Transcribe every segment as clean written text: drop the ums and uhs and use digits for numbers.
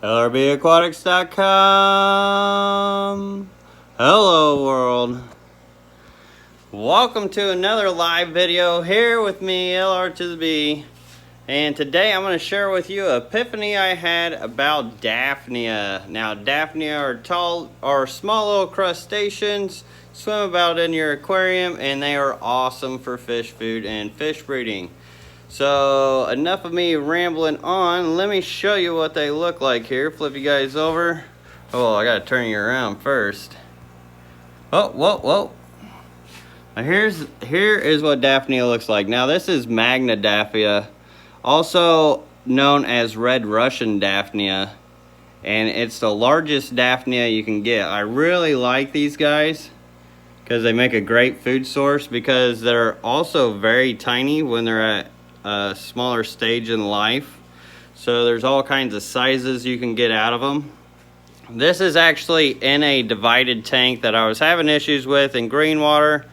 LRBAquatics.com. Hello world. Welcome to another live video here with me, LR to the B. And today I'm going to share with you an epiphany I had about Daphnia. Now Daphnia are tall or small little crustaceans, swim about in your aquarium, and they are awesome for fish food and fish breeding. So enough of me rambling on. Let me show you what they look like here. Flip you guys over. Oh, I gotta turn you around first. Oh, whoa. Now here is what Daphnia looks like. Now this is Magna Daphnia, also known as Red Russian Daphnia, and it's the largest Daphnia you can get. I really like these guys because they make a great food source, because they're also very tiny when they're at a smaller stage in life. So there's all kinds of sizes you can get out of them. This is actually in a divided tank that I was having issues with in green water,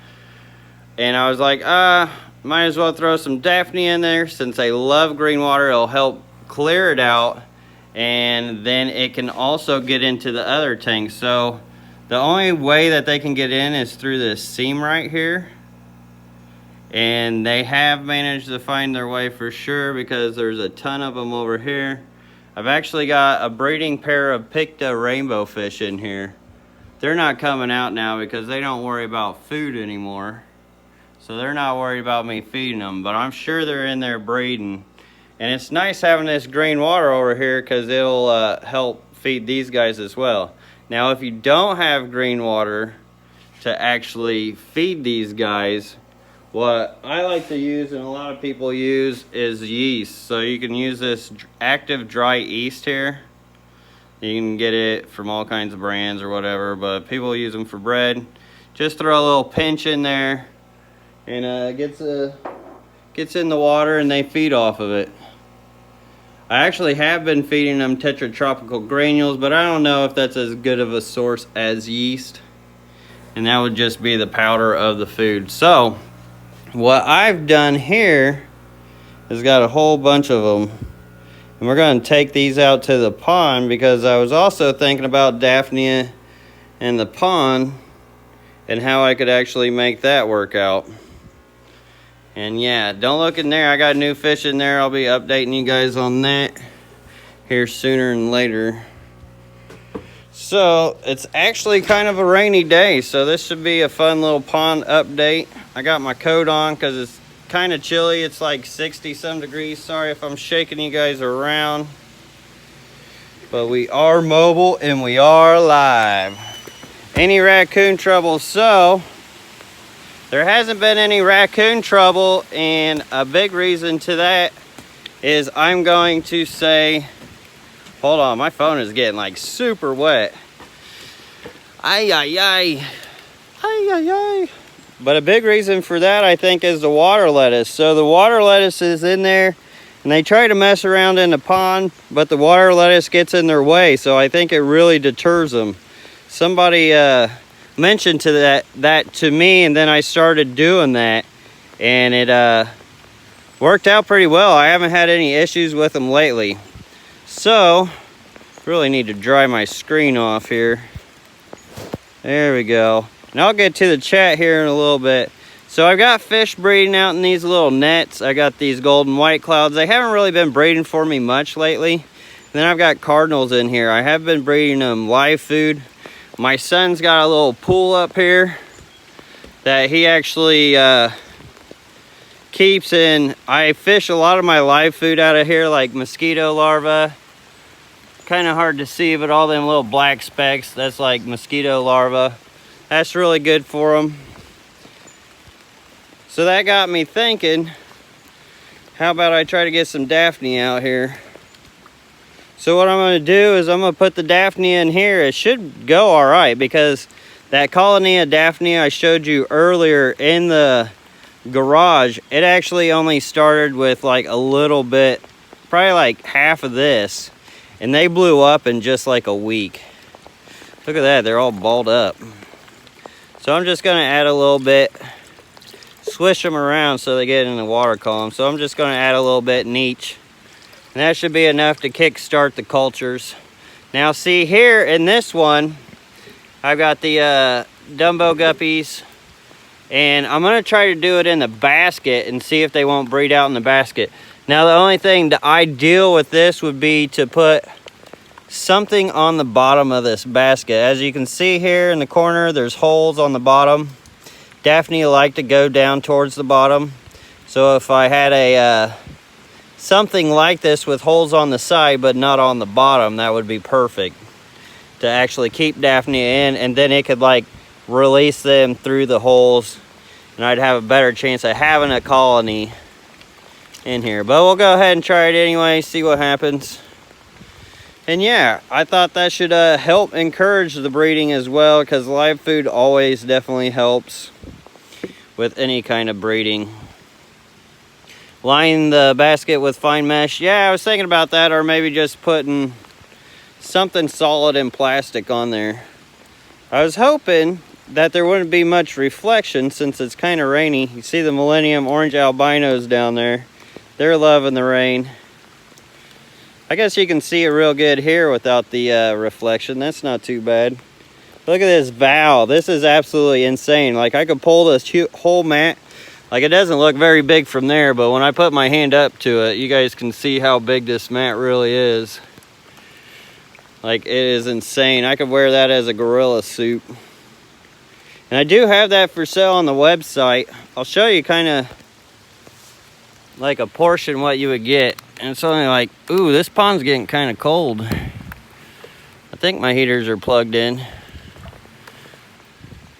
and I was like, might as well throw some Daphnia in there. Since I love green water, it'll help clear it out, and then it can also get into the other tank. So the only way that they can get in is through this seam right here. And they have managed to find their way for sure, because there's a ton of them over here. I've actually got a breeding pair of Picta rainbow fish in here. They're not coming out now because they don't worry about food anymore. So they're not worried about me feeding them, but I'm sure they're in there breeding. And it's nice having this green water over here, because it'll help feed these guys as well. Now if you don't have green water to actually feed these guys, what I like to use, and a lot of people use, is yeast. So you can use this active dry yeast here. You can get it from all kinds of brands or whatever, but people use them for bread. Just throw a little pinch in there, and gets in the water, and they feed off of it. I actually have been feeding them tetratropical granules, but I don't know if that's as good of a source as yeast, and that would just be the powder of the food. So what I've done here is got a whole bunch of them, and we're going to take these out to the pond, because I was also thinking about Daphnia and the pond and how I could actually make that work out. And yeah, don't look in there. I got new fish in there. I'll be updating you guys on that here sooner than later. So it's actually kind of a rainy day, so this should be a fun little pond update. I got my coat on because it's kind of chilly. It's like 60 some degrees. Sorry if I'm shaking you guys around, but we are mobile and we are live. Any raccoon trouble? So there hasn't been any raccoon trouble, and a big reason to that is I'm going to say, hold on, my phone is getting like super wet. Ay. But a big reason for that, I think, is the water lettuce. So the water lettuce is in there, and they try to mess around in the pond, but the water lettuce gets in their way. So I think it really deters them. Somebody mentioned that to me, and then I started doing that, and it worked out pretty well. I haven't had any issues with them lately. So really need to dry my screen off here. There we go. And I'll get to the chat here in a little bit. So I've got fish breeding out in these little nets. I got these golden white clouds. They haven't really been breeding for me much lately. And then I've got cardinals in here. I have been breeding them live food. My son's got a little pool up here that he actually keeps in. I fish a lot of my live food out of here, like mosquito larvae. Kind of hard to see, but all them little black specks, that's like mosquito larvae. That's really good for them. So that got me thinking, how about I try to get some Daphnia out here? So what I'm going to do is I'm going to put the Daphnia in here. It should go all right, because that colony of Daphnia I showed you earlier in the garage, it actually only started with like a little bit, probably like half of this, and they blew up in just like a week. Look at that, they're all balled up. So I'm just going to add a little bit, swish them around so they get in the water column. So I'm just going to add a little bit in each. And that should be enough to kick start the cultures. Now see here in this one, I've got the Dumbo guppies, and I'm gonna try to do it in the basket and see if they won't breed out in the basket. Now the only thing, the ideal with this would be to put something on the bottom of this basket. As you can see here in the corner, there's holes on the bottom. Daphnia like to go down towards the bottom. So if I had a something like this with holes on the side but not on the bottom, that would be perfect to actually keep Daphnia in, and then it could like release them through the holes, and I'd have a better chance of having a colony in here. But we'll go ahead and try it anyway, see what happens. And yeah, I thought that should help encourage the breeding as well, because live food always definitely helps with any kind of breeding. Line the basket with fine mesh. Yeah, I was thinking about that, or maybe just putting something solid in plastic on there. I was hoping that there wouldn't be much reflection since it's kind of rainy. You see the Millennium Orange Albinos down there. They're loving the rain. I guess you can see it real good here without the reflection. That's not too bad. Look at this valve. This is absolutely insane. Like, I could pull this whole mat. Like, it doesn't look very big from there, but when I put my hand up to it, you guys can see how big this mat really is. Like, it is insane. I could wear that as a gorilla suit. And I do have that for sale on the website. I'll show you kind of like a portion what you would get. And it's only like, ooh, this pond's getting kind of cold. I think my heaters are plugged in.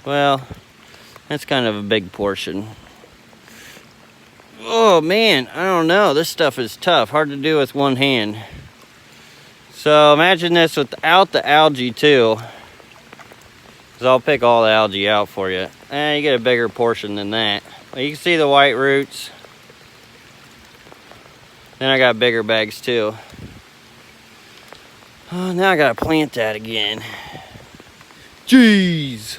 Well, that's kind of a big portion. Oh man, I don't know. This stuff is tough. Hard to do with one hand. So imagine this without the algae too. Because I'll pick all the algae out for you. And you get a bigger portion than that. Well, you can see the white roots. Then I got bigger bags too. Oh, now I gotta plant that again. Jeez.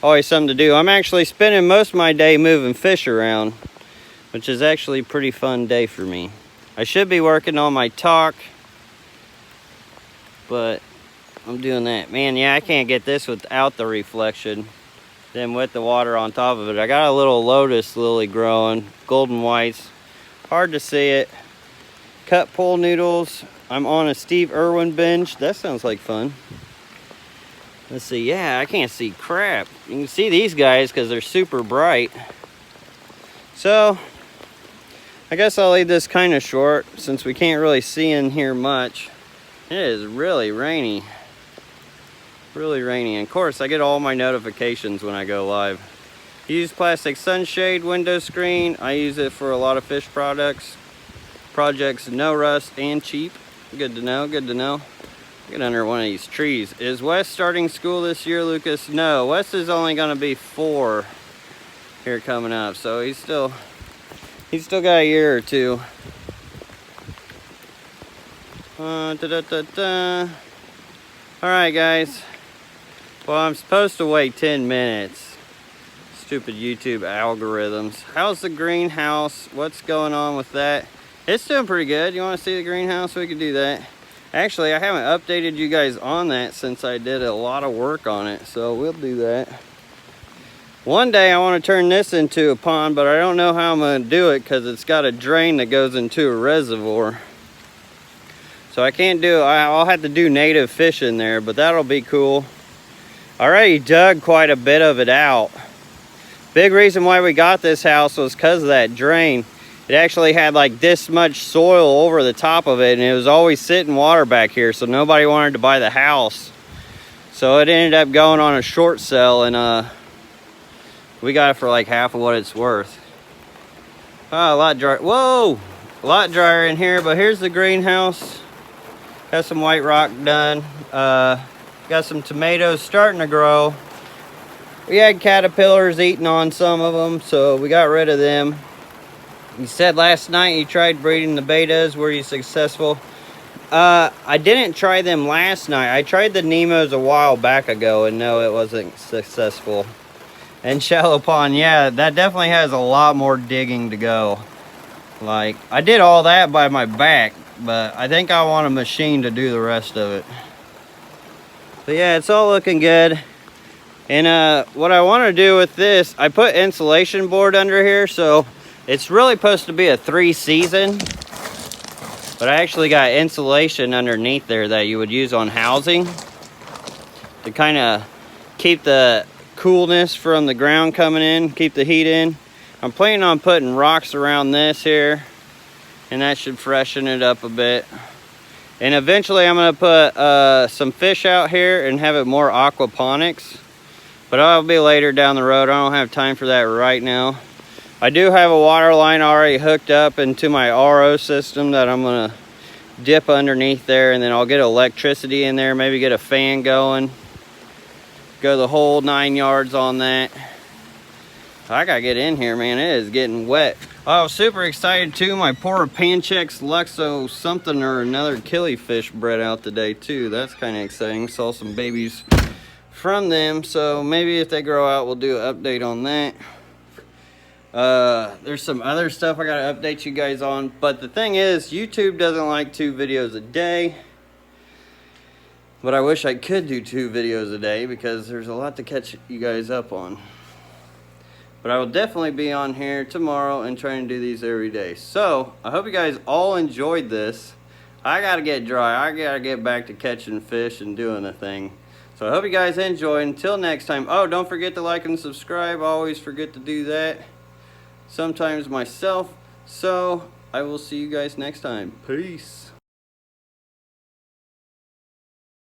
Always something to do. I'm actually spending most of my day moving fish around, which is actually a pretty fun day for me. I should be working on my talk, but I'm doing that. Man, yeah, I can't get this without the reflection. Then with the water on top of it. I got a little lotus lily growing, golden whites. Hard to see it. Cut pool noodles. I'm on a Steve Irwin binge. That sounds like fun. Let's see. Yeah, I can't see crap. You can see these guys because they're super bright. So, I guess I'll leave this kind of short since we can't really see in here much. It is really rainy. Really rainy. And of course, I get all my notifications when I go live. Use plastic sunshade window screen. I use it for a lot of fish projects, no rust and cheap. Good to know, good to know. Get under one of these trees. Is Wes starting school this year, Lucas? No, Wes is only gonna be 4 here coming up, so he's still got a year or two. Alright guys, well, I'm supposed to wait 10 minutes. Stupid YouTube algorithms. How's the greenhouse? What's going on with that? It's doing pretty good. You want to see the greenhouse? We could do that. Actually, I haven't updated you guys on that since I did a lot of work on it, so we'll do that. One day I want to turn this into a pond, but I don't know how I'm going to do it because it's got a drain that goes into a reservoir. So I can't do it. I'll have to do native fish in there, but that'll be cool. I already dug quite a bit of it out. Big reason why we got this house was because of that drain. It actually had like this much soil over the top of it, and it was always sitting water back here, so nobody wanted to buy the house. So it ended up going on a short sale, and we got it for like half of what it's worth. Oh, a lot dry. Whoa! A lot drier in here, but here's the greenhouse. Got some white rock done. Got some tomatoes starting to grow. We had caterpillars eating on some of them, so we got rid of them. You said last night you tried breeding the betas. Were you successful? I didn't try them last night. I tried the Nemos a while back ago, and no, it wasn't successful. And shallow pond, yeah, that definitely has a lot more digging to go. Like, I did all that by my back, but I think I want a machine to do the rest of it. But yeah, it's all looking good. And what I want to do with this, I put insulation board under here, so it's really supposed to be a 3-season. But I actually got insulation underneath there that you would use on housing to kind of keep the coolness from the ground coming in, keep the heat in. I'm planning on putting rocks around this here, and that should freshen it up a bit. And eventually I'm going to put some fish out here and have it more aquaponics. But that'll be later down the road. I don't have time for that right now. I do have a water line already hooked up into my RO system that I'm going to dip underneath there, and then I'll get electricity in there, maybe get a fan going. Go the whole 9 yards on that. I gotta get in here, man. It is getting wet. Oh, super excited too. My poor Panchex Luxo something or another killifish bred out today too. That's kind of exciting. Saw some babies from them, so maybe if they grow out, we'll do an update on that. There's some other stuff I gotta update you guys on, but the thing is, YouTube doesn't like 2 videos a day. But I wish I could do 2 videos a day because there's a lot to catch you guys up on. But I will definitely be on here tomorrow and try and do these every day. So, I hope you guys all enjoyed this. I gotta get dry. I gotta get back to catching fish and doing the thing. So I hope you guys enjoy. Until next time. Oh, don't forget to like and subscribe. I always forget to do that. Sometimes myself. So, I will see you guys next time. Peace.